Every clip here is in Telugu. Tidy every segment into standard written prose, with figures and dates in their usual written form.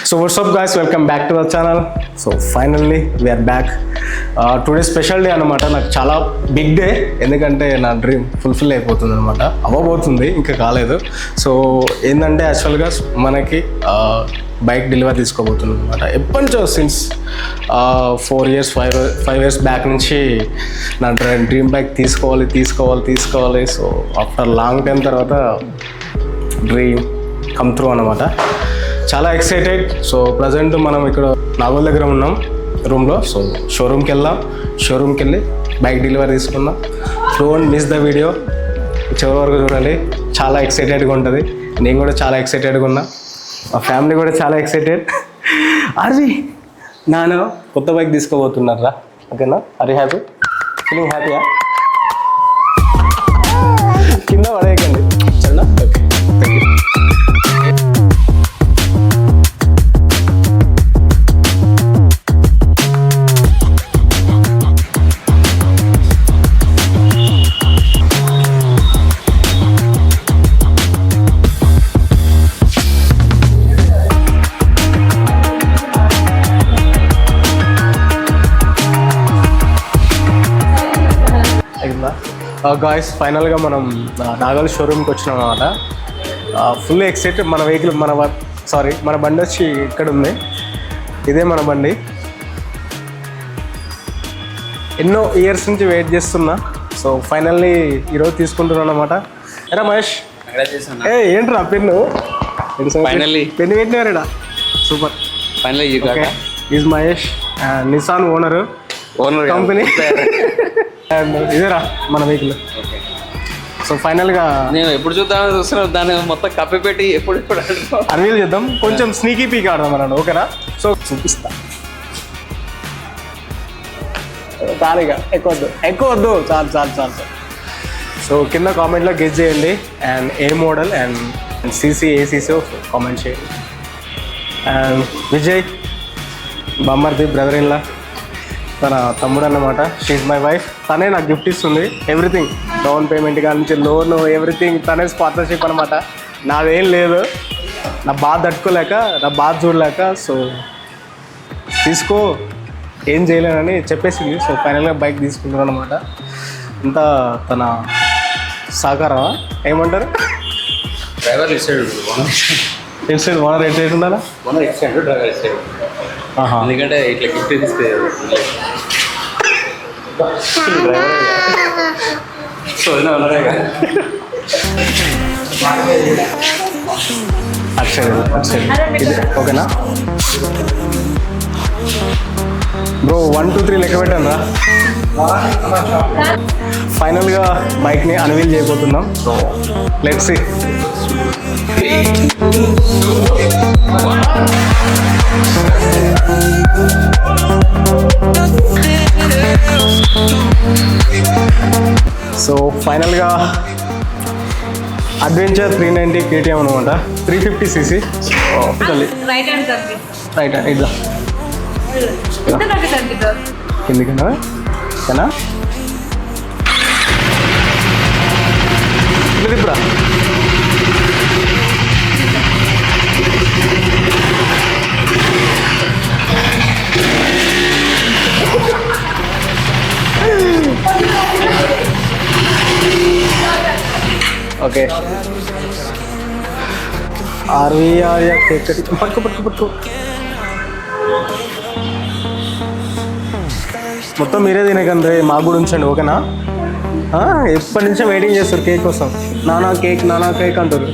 So what's up guys, welcome back to the channel. So finally we are back. Today special day అనమాట. నాకు చాలా బిగ్ డే, ఎందుకంటే నా డ్రీమ్ ఫుల్ఫిల్ అయిపోతుంది అనమాట. అవ్వబోతుంది, ఇంకా కాలేదు. సో ఏంటంటే యాక్చువల్గా మనకి బైక్ డెలివరీ తీసుకోబోతుంది అనమాట. ఎప్పటి నుంచో సిన్స్ 5 years బ్యాక్ నుంచి నా డ్రీమ్ బైక్ తీసుకోవాలి. సో ఆఫ్టర్ లాంగ్ టైం తర్వాత డ్రీమ్ కమ్ త్రూ అనమాట. చాలా ఎక్సైటెడ్. సో ప్రజెంట్ మనం ఇక్కడ నాగోల్ దగ్గర ఉన్నాం రూమ్లో. సో షోరూమ్కి వెళ్ళి బైక్ డెలివరీ తీసుకుందాం. డోంట్ మిస్ ద వీడియో, చివరి వరకు చూడాలి. చాలా ఎక్సైటెడ్గా ఉంటుంది. నేను కూడా చాలా ఎక్సైటెడ్గా ఉన్నా, మా ఫ్యామిలీ కూడా చాలా ఎక్సైటెడ్. అది నాన్న కొత్త బైక్ తీసుకోబోతున్నారా? ఓకేనా? Are you happy? ఫీలింగ్ హ్యాపీయా? కింద పడేయకండి, సరేనా? Okay, thank you. గాయ్స్, ఫైనల్గా మనం నాగోల్ షోరూమ్కి వచ్చినాం అన్నమాట. Full excited. మన వెహికల్ మన బండి వచ్చి ఇక్కడ ఉంది. ఇదే మన బండి. ఎన్నో ఇయర్స్ నుంచి వెయిట్ చేస్తున్నా. సో ఫైనల్లీ ఈరోజు తీసుకుంటున్నాను అనమాట. ఎరా మహేష్, ఏంట్రా పెన్ను పెన్ను పెట్టినారా? Super. Is Mahesh, Nissan owner company. And ఇదేరా మన వెహికల్. సో ఫైనల్గా నేను ఎప్పుడు చూస్తున్నాను, దాన్ని మొత్తం కప్పి పెట్టి ఎప్పుడు అన్వీల్ చేద్దాం. కొంచెం స్నీకీ పీక్ ఆడదాం అన్నాడు. ఓకేనా? సో చూపిస్తా. చాలుగా ఎక్కువ వద్దు చాలు. సో కింద కామెంట్లో గెస్ చేయండి అండ్ ఏ మోడల్ అండ్ సీసీ కామెంట్ చేయండి. అండ్ విజయ్ బొమ్మర్ది బ్రదర్ ఇన్లా, తన తమ్ముడు అన్నమాట. షీఈ్ మై వైఫ్. తనే నాకు గిఫ్ట్ ఇస్తుంది. ఎవ్రీథింగ్, డౌన్ పేమెంట్ కానీ నుంచి లోన్, ఎవ్రీథింగ్ తనే స్పాన్సర్షిప్ అనమాట. నాదేం లేదు. నా బాధ తట్టుకోలేక, నా బాధ చూడలేక, సో తీసుకో ఏం చేయలేనని చెప్పేసింది. సో ఫైనల్గా బైక్ తీసుకుంటున్నాను అనమాట. ఇంత తన సహకారమా ఏమంటారు? Driver inside owner at side ఉండాలా? డ్రైవర్ ఇస్తాడు. ఎందుకంటే ఇట్లా గిఫ్ట్ తీస్తే ఓకేనా బ్రో? 1 2 3 లెక్క పెట్టాను రా. ఫైనల్గా బైక్ని అన్వీల్ చేయబోతున్నాం. So let's see. సో ఫైనల్గా అడ్వెంచర్ 390 KTM అనమాట. 350cc. రైట్ హ్యాండ్ ఇద్దా ఎందుకన్నా ఓకేనా? ఇప్పుడు ఓకే. పట్టుకో మొత్తం మీరే తినకండి, మాకు కూడా ఉంచండి. ఓకేనా? ఎప్పటి నుంచో వెయిటింగ్ చేస్తారు కేక్ కోసం. నానా కేక్ అంటారు.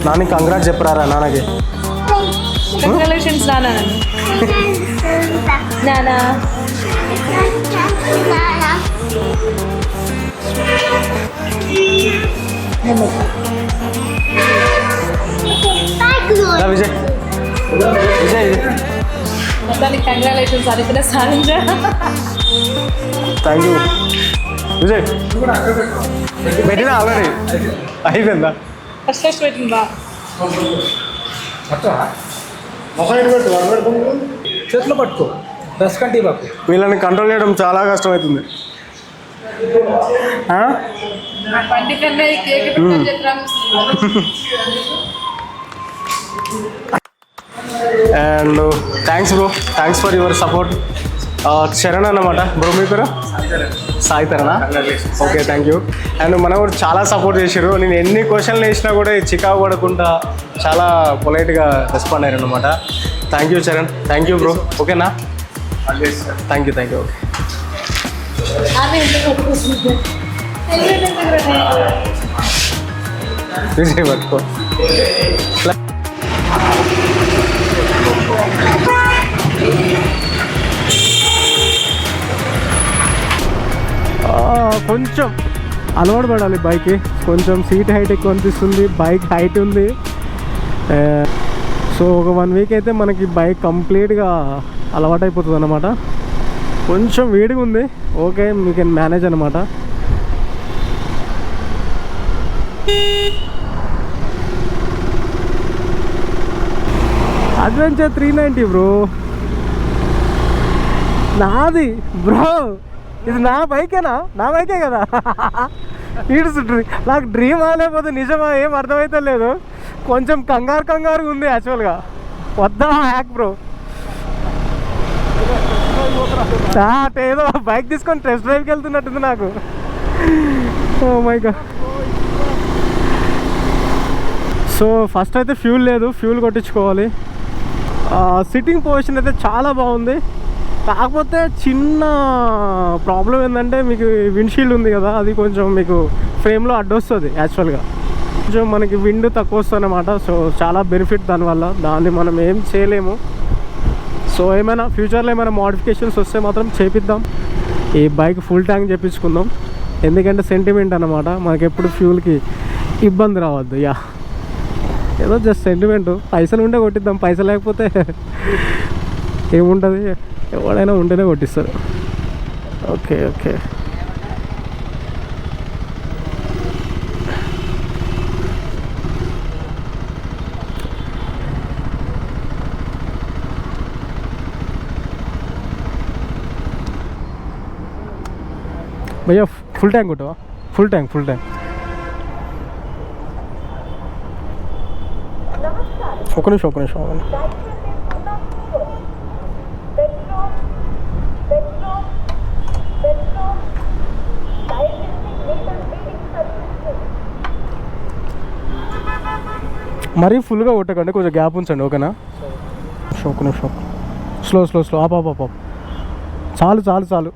నాని కంగ్రాట్స్ చెప్పరారా నాన్నకి? కంగ్రాచులేషన్స్ నానా. విజయ్ మొత్తానికి కంగ్రాచులేషన్స్ అనుకున్న సాధించా. Thank you Vijay. పెట్టినా ఆల్రెడీ అయిపోయిందా? ఫస్ట్ పెట్టిందా? చేతిలో పట్టుకో, డ్రెస్ కంటే బాకు. వీళ్ళని కంట్రోల్ చేయడం చాలా కష్టమవుతుంది. బండి కన్నా ఈ కేక్ ప్రిపేర్ చేద్దాం. And thanks bro, thanks for your support. Sharan అన్నమాట బ్రో, మీ పేరు? Sai Tarana? Okay, thank you. And మన కూడా చాలా సపోర్ట్ చేశారు. నేను ఎన్ని క్వశ్చన్లు వేసినా కూడా చికాకు పడకుండా చాలా పొలైట్గా రెస్పాండ్ అయ్యారు అనమాట. Thank you Charan, thank you bro. ఓకేనా? Thank you, thank you. Okay, ఆమె ఎంత కొట్టుకుంటుంది. విజయ్ పట్టుకో. కొంచెం అలవాటు పడాలి బైక్కి. కొంచెం సీట్ హైట్ ఎక్కువ అనిపిస్తుంది, బైక్ హైట్ ఉంది. సో ఒక 1 వీక్ అయితే మనకి బైక్ కంప్లీట్గా అలవాటు అయిపోతుంది అన్నమాట. కొంచెం వేడిగా ఉంది, ఓకే, మీ కెన్ మేనేజ్ అనమాట. అడ్వెంచర్ 390 బ్రో, నాది బ్రో. ఇది నా బైకేనా? నా బైకే కదా. ఇట్స్ నాకు డ్రీమ్ లేకపోతే నిజమా ఏం అర్థమైతే లేదు. కొంచెం కంగారుగా ఉంది యాక్చువల్గా. వద్దా హ్యాక్ బ్రో. ఏదో బైక్ తీసుకొని టెస్ట్ డ్రైవ్కి వెళ్తున్నట్టుంది నాకు. Oh my God. So first అయితే ఫ్యూల్ లేదు, ఫ్యూల్ కొట్టించుకోవాలి. సిట్టింగ్ పొజిషన్ అయితే చాలా బాగుంది. కాకపోతే చిన్న ప్రాబ్లం ఏంటంటే మీకు విండ్షీల్డ్ ఉంది కదా, అది కొంచెం మీకు ఫ్రేమ్లో అడ్డొస్తుంది యాక్చువల్గా. కొంచెం మనకి విండ్ తక్కువ వస్తుంది అన్నమాట. సో చాలా బెనిఫిట్ దానివల్ల. దాన్ని మనం ఏం చేయలేము. సో ఏమైనా ఫ్యూచర్లో ఏమైనా మోడిఫికేషన్స్ వస్తే మాత్రం చేపిద్దాం. ఈ బైక్ ఫుల్ ట్యాంక్ చేపించుకుందాం. ఎందుకంటే సెంటిమెంట్ అన్నమాట, మనకి ఎప్పుడు ఫ్యూల్కి ఇబ్బంది రావద్దు. యా, ఏదో జస్ట్ సెంటిమెంటు. పైసలు ఉంటే కొట్టిద్దాం, పైసలు లేకపోతే ఏముంటుంది, ఎవడైనా ఉంటేనే కొట్టిస్తారు. Okay okay. భయ్యా ఫుల్ ట్యాంక్ కొట్టవా? Full tank. ఒక నిమిషం. మరీ ఫుల్గా కొట్టకండి, కొంచెం గ్యాప్ ఉంచండి. ఓకేనా? ఒక నిమిషం. స్లో ఆప్. చాలు.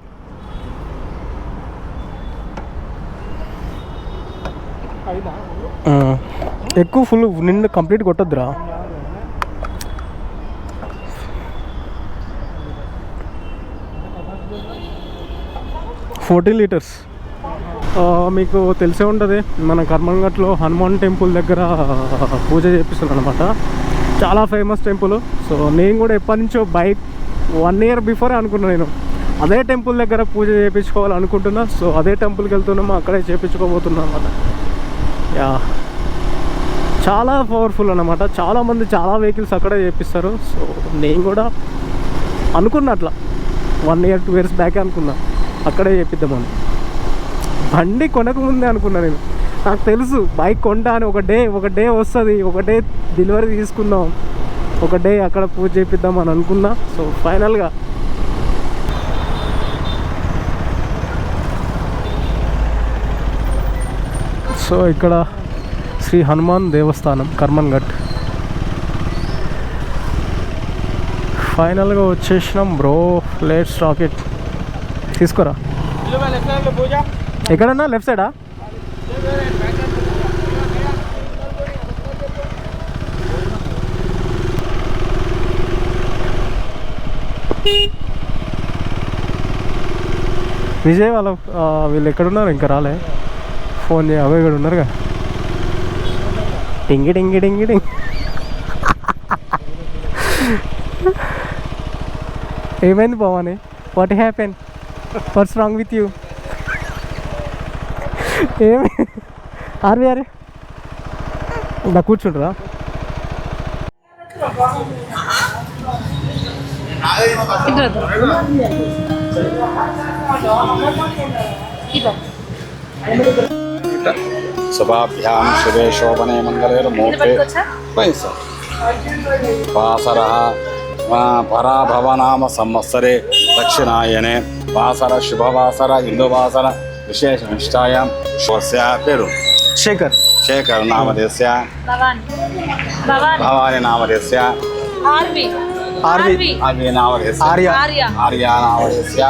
ఎక్కువ ఫుల్ నిన్ను కంప్లీట్ కొట్టద్దురా. లీటర్స్. మీకు తెలిసే ఉంటుంది, మన కర్మంఘట్లో హనుమాన్ టెంపుల్ దగ్గర పూజ చేపిస్తున్నాను అనమాట. చాలా ఫేమస్ టెంపుల్. సో నేను కూడా ఎప్పటి నుంచో బైక్ 1 year బిఫోరే అనుకున్నాను. నేను అదే టెంపుల్ దగ్గర పూజ చేయించుకోవాలనుకుంటున్నా. సో అదే టెంపుల్కి వెళ్తున్నాము, అక్కడే చేయించుకోబోతున్నాను అనమాట. యా, చాలా పవర్ఫుల్ అనమాట. చాలామంది చాలా వెహికల్స్ అక్కడే చేపిస్తారు. సో నేను కూడా అనుకున్నా అట్లా 1 year 2 years బ్యాకే అనుకున్నా అక్కడే చేపిద్దామని. బండి కొనకముందే అనుకున్నా నేను. నాకు తెలుసు బైక్ కొంటా అని. ఒక డే వస్తుంది, ఒక డే డెలివరీ తీసుకుందాం, ఒక డే అక్కడ పూజ చేపిద్దాం అని అనుకున్నా. సో ఫైనల్గా ఇక్కడ శ్రీ హనుమాన్ దేవస్థానం కర్మన్ఘట్. ఫైనల్గా వచ్చేసినాం బ్రో. Let's rocket. తీసుకోరా. ఎక్కడన్నా లెఫ్ట్ సైడా? విజయ్ వాళ్ళ వీళ్ళు ఎక్కడున్నారు? ఇంకా రాలే. ఫోన్ చేయ. అవే ఇక్కడ ఉన్నారుగా. టింగి. ఏమైంది Bhavani? What happen? What's wrong with you? ఏమి అరే ఇంకా కూర్చుంటారా? शुभाभ्यां शुभे शोभने मंगलेर्मूर्ते वासरः पराभवनाम संवत्सरे दक्षिणायने वासर शुभवासर हिंदुवासर विशेष निष्ठायां स्वस्य पेरु శేఖర్ शेखर नामधेयस्य भवानी नामधेयस्य ఆర్వి आर्य नामधेयस्य ఆర్య आर्या नामधेयस्य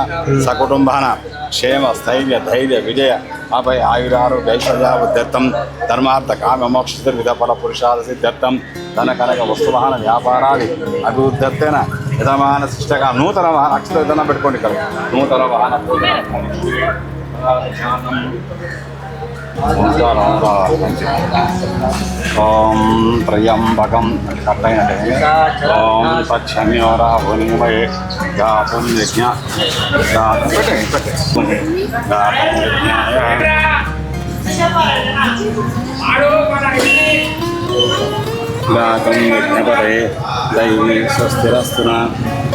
सकुटुम्बानां क्षेम स्थैर्य धैर्य विजय अभय आयुरारोग्य ऐश्वर्यावृद्ध्यर्थं धर्मार्थ काम मोक्ष चतुर्विध फल पुरुषार्थ सिद्ध्यर्थं धन कनक वस्तुवाहन व्यापारादि अभिवृद्ध्यर्थेन यजमान शिष्टका नूतन वाहन अक्षर धन पेट्टुकोंडि कल नूतन वाहन ओम त्र्यंबकं ओम तच्छम्योरा भुनिमये गातुं यज्ञ गातुं यज्ञपदे दैवी स्वस्तिरस्तु न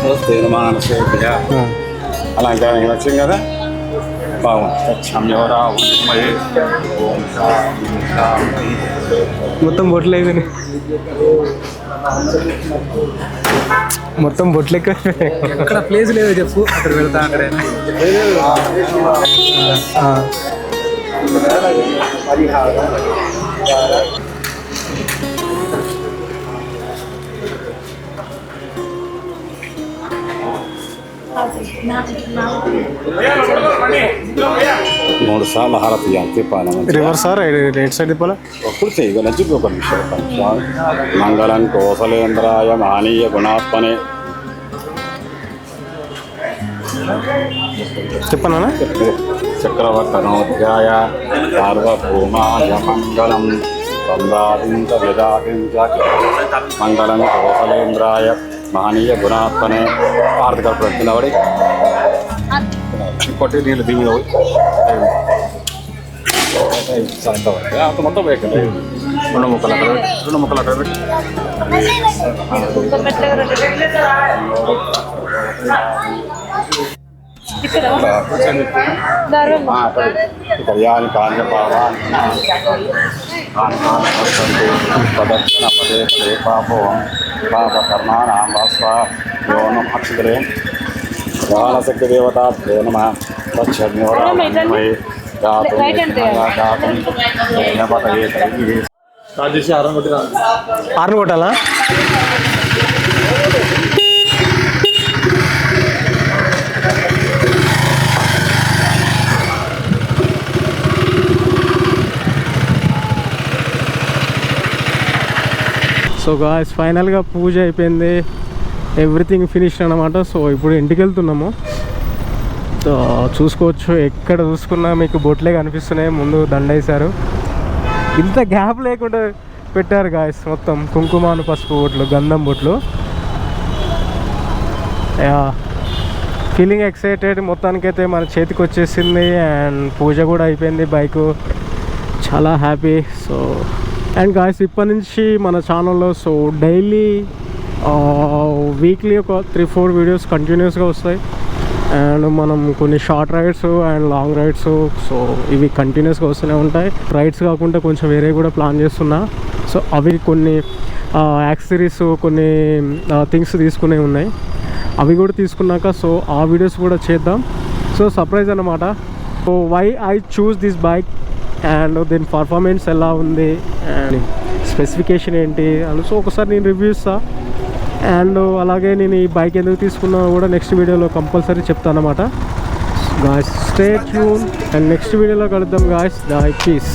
स्वस्तिर्मानसेभ्यः అలా ఇంకా వచ్చింది కదా బాగుంది తచ్చమ్యోరా భునిమయే ఓం శాంతి మొత్తం బొట్లు అయిపోయినాయి మొత్తం బొట్లు ఎక్క అక్కడ ప్లేస్ లేదు చెప్పు అక్కడ వెళ్తా అక్కడైనా మూడు సార్లు హారతి తిప్పాలి రివర్స్ సార్ రైట్ సైడ్ తిప్పాలా కుర్చీ ఇక నచ్చుకు ఒక నిమిషం మంగళం కోసలేంద్రాయ మానీయ గుణాత్మనే చెప్పనా చక్రవర్తనోధ్యాయ సార్వభౌమాయ మంగళం సందాదించ విదాదించ మంగళం కోసలేంద్రాయ మహనీయ గుణాత్మనే ఆర్థిక ప్రతినవడి కొట్టి నీళ్ళు దిగి మొత్తం వేయకండి రెండు ముక్కలు అక్కడ పెట్టి కళ్యాణి కాన్యపావాన్ని ప్రదక్షిణ పదే పదే పాపం పాపకర్మాణం వాస్వ యోనం అక్షరే జ్ఞానశక్తి దేవతాభ్యో నమ తచ్చన్యోరామై గాతుం గాతుం యజ్ఞపతయే దైవీ ఆరును కొట్టాలా సో గాయ్స్ ఫైనల్గా పూజ అయిపోయింది, ఎవ్రీథింగ్ ఫినిష్ అనమాట. సో ఇప్పుడు ఇంటికి వెళ్తున్నాము. సో చూసుకోవచ్చు, ఎక్కడ చూసుకున్నా మీకు బొట్లే కనిపిస్తున్నాయి. ముందు దండ వేశారు, ఇంత గ్యాప్ లేకుండా పెట్టారు గాయస్. మొత్తం కుంకుమాను పసుపు బొట్లు, గంధం బొట్లు. Feeling excited. మొత్తానికైతే మన చేతికి వచ్చేసింది అండ్ పూజ కూడా అయిపోయింది. బైకు చాలా హ్యాపీ. సో అండ్ గాయస్ ఇప్పటి నుంచి మన ఛానల్లో సో డైలీ వీక్లీ ఒక 3-4 వీడియోస్ కంటిన్యూస్గా వస్తాయి. అండ్ మనం కొన్ని short rides and long rides so ఇవి కంటిన్యూస్గా వస్తూనే ఉంటాయి. రైడ్స్ కాకుండా కొంచెం వేరే కూడా ప్లాన్ చేస్తున్నా. సో అవి కొన్ని యాక్సెసరీస్, కొన్ని థింగ్స్ తీసుకునే ఉన్నాయి. అవి కూడా తీసుకున్నాక సో ఆ వీడియోస్ కూడా చేద్దాం. సో సర్ప్రైజ్ అన్నమాట. So why I choose this bike and దీని పర్ఫార్మెన్స్ ఎలా ఉంది అండ్ స్పెసిఫికేషన్ ఏంటి అని సో ఒకసారి నేను రివ్యూ ఇస్తాను. అండ్ అలాగే నేను ఈ బైక్ ఎందుకు తీసుకున్నా కూడా నెక్స్ట్ వీడియోలో కంపల్సరీ చెప్తాను అన్నమాట. Guys stay tune and next వీడియోలో కలుద్దాం గాయ్స్. పీస్.